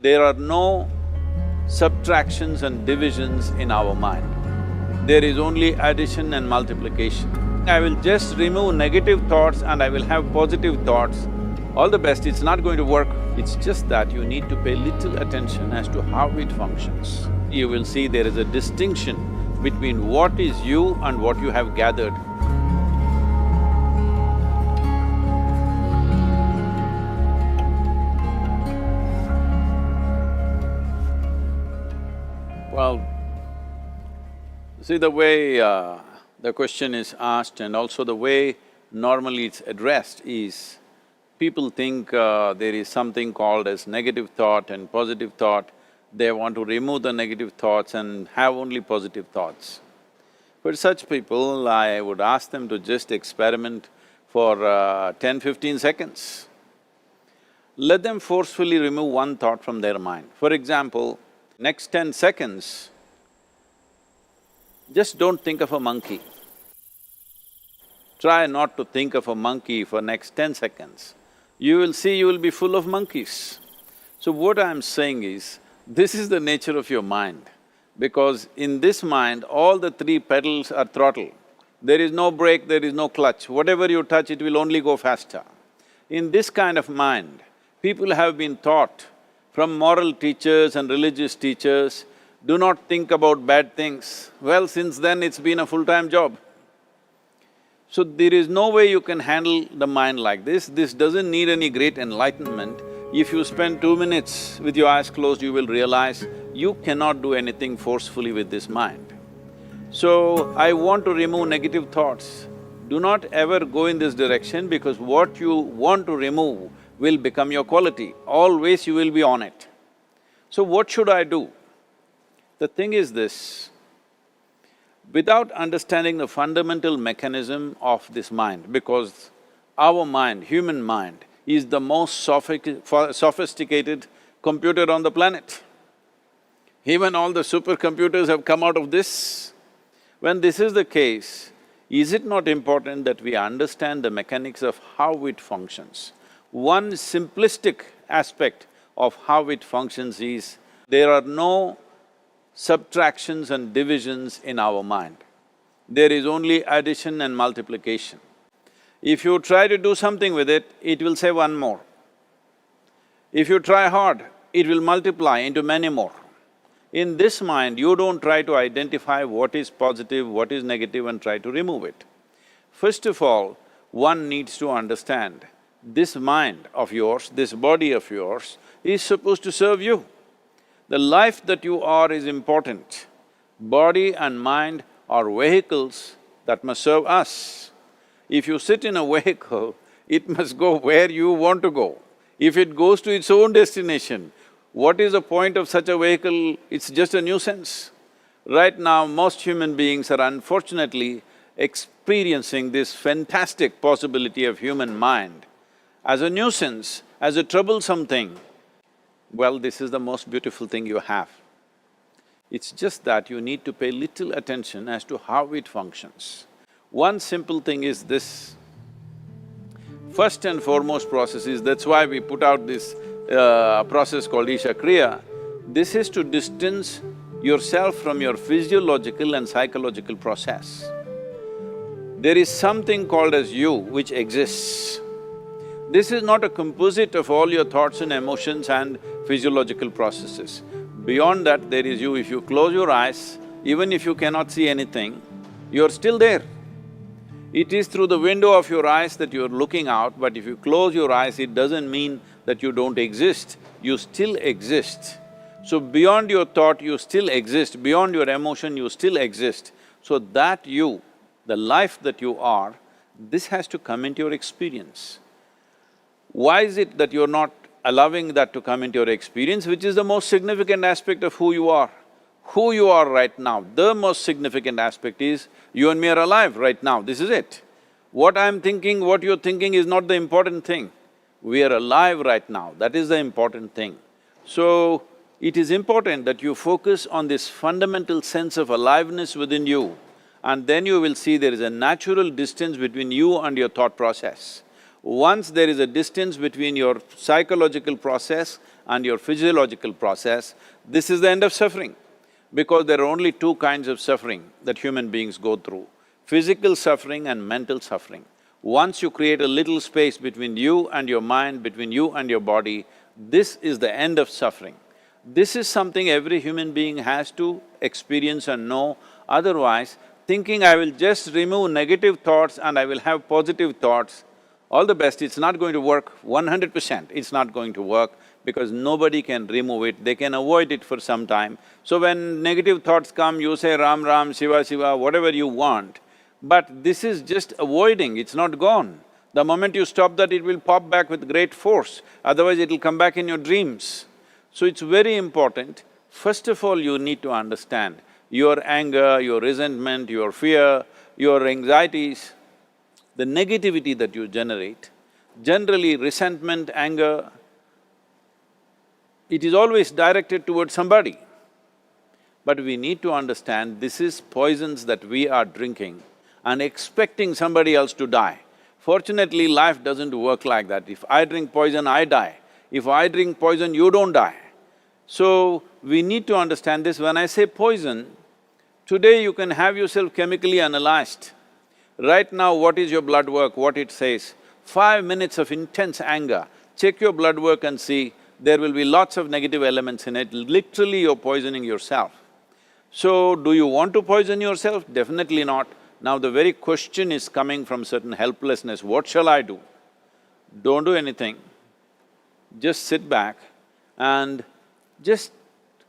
There are no subtractions and divisions in our mind. There is only addition and multiplication. I will just remove negative thoughts and I will have positive thoughts. All the best, it's not going to work. It's just that you need to pay little attention as to how it functions. You will see there is a distinction between what is you and what you have gathered. Well, see the way the question is asked and also the way normally it's addressed is, people think there is something called as negative thought and positive thought. They want to remove the negative thoughts and have only positive thoughts. For such people, I would ask them to just experiment for 10-15 seconds. Let them forcefully remove one thought from their mind. For example, next 10 seconds, just don't think of a monkey. Try not to think of a monkey for next 10 seconds. You will see you will be full of monkeys. So what I'm saying is, this is the nature of your mind, because in this mind, all the three pedals are throttle. There is no brake, there is no clutch. Whatever you touch, it will only go faster. In this kind of mind, people have been taught from moral teachers and religious teachers, do not think about bad things. Well, since then it's been a full-time job. So there is no way you can handle the mind like this. This doesn't need any great enlightenment. If you spend 2 minutes with your eyes closed, you will realize you cannot do anything forcefully with this mind. So, I want to remove negative thoughts. Do not ever go in this direction, because what you want to remove will become your quality. Always you will be on it. So what should I do? The thing is this, without understanding the fundamental mechanism of this mind, because our mind, human mind, is the most sophisticated computer on the planet. Even all the supercomputers have come out of this. When this is the case, is it not important that we understand the mechanics of how it functions? One simplistic aspect of how it functions is, there are no subtractions and divisions in our mind. There is only addition and multiplication. If you try to do something with it, it will say one more. If you try hard, it will multiply into many more. In this mind, you don't try to identify what is positive, what is negative and try to remove it. First of all, one needs to understand, this mind of yours, this body of yours is supposed to serve you. The life that you are is important. Body and mind are vehicles that must serve us. If you sit in a vehicle, it must go where you want to go. If it goes to its own destination, what is the point of such a vehicle? It's just a nuisance. Right now, most human beings are unfortunately experiencing this fantastic possibility of human mind as a nuisance, as a troublesome thing. Well, this is the most beautiful thing you have. It's just that you need to pay little attention as to how it functions. One simple thing is this. First and foremost process is, that's why we put out this process called Isha Kriya. This is to distance yourself from your physiological and psychological process. There is something called as you which exists. This is not a composite of all your thoughts and emotions and physiological processes. Beyond that, there is you. If you close your eyes, even if you cannot see anything, you're still there. It is through the window of your eyes that you're looking out, but if you close your eyes, it doesn't mean that you don't exist, you still exist. So beyond your thought, you still exist, beyond your emotion, you still exist. So that you, the life that you are, this has to come into your experience. Why is it that you're not allowing that to come into your experience, which is the most significant aspect of who you are? Who you are right now, the most significant aspect is, you and me are alive right now, this is it. What I'm thinking, what you're thinking is not the important thing. We are alive right now, that is the important thing. So, it is important that you focus on this fundamental sense of aliveness within you, and then you will see there is a natural distance between you and your thought process. Once there is a distance between your psychological process and your physiological process, this is the end of suffering. Because there are only two kinds of suffering that human beings go through, physical suffering and mental suffering. Once you create a little space between you and your mind, between you and your body, this is the end of suffering. This is something every human being has to experience and know, otherwise thinking I will just remove negative thoughts and I will have positive thoughts, all the best, it's not going to work 100%, it's not going to work because nobody can remove it, they can avoid it for some time. So when negative thoughts come, you say Ram Ram, Shiva Shiva, whatever you want, but this is just avoiding, it's not gone. The moment you stop that, it will pop back with great force, otherwise it'll come back in your dreams. So it's very important, first of all you need to understand your anger, your resentment, your fear, your anxieties, the negativity that you generate. Generally resentment, anger, it is always directed towards somebody. But we need to understand this is poisons that we are drinking and expecting somebody else to die. Fortunately, life doesn't work like that. If I drink poison, I die. If I drink poison, you don't die. So, we need to understand this. When I say poison, today you can have yourself chemically analyzed. Right now, what is your blood work, what it says? 5 minutes of intense anger, check your blood work and see, there will be lots of negative elements in it, literally you're poisoning yourself. So, do you want to poison yourself? Definitely not. Now the very question is coming from certain helplessness, what shall I do? Don't do anything, just sit back and just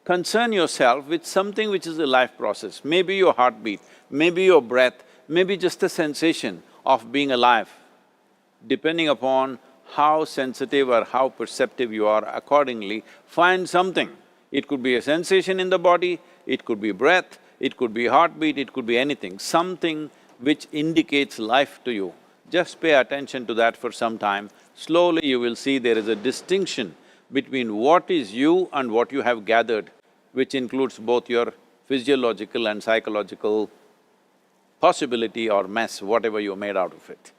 concern yourself with something which is a life process. Maybe your heartbeat, maybe your breath, maybe just a sensation of being alive. Depending upon how sensitive or how perceptive you are, accordingly, find something. It could be a sensation in the body, it could be breath, it could be heartbeat, it could be anything, something which indicates life to you. Just pay attention to that for some time. Slowly you will see there is a distinction between what is you and what you have gathered, which includes both your physiological and psychological possibility or mess, whatever you made out of it.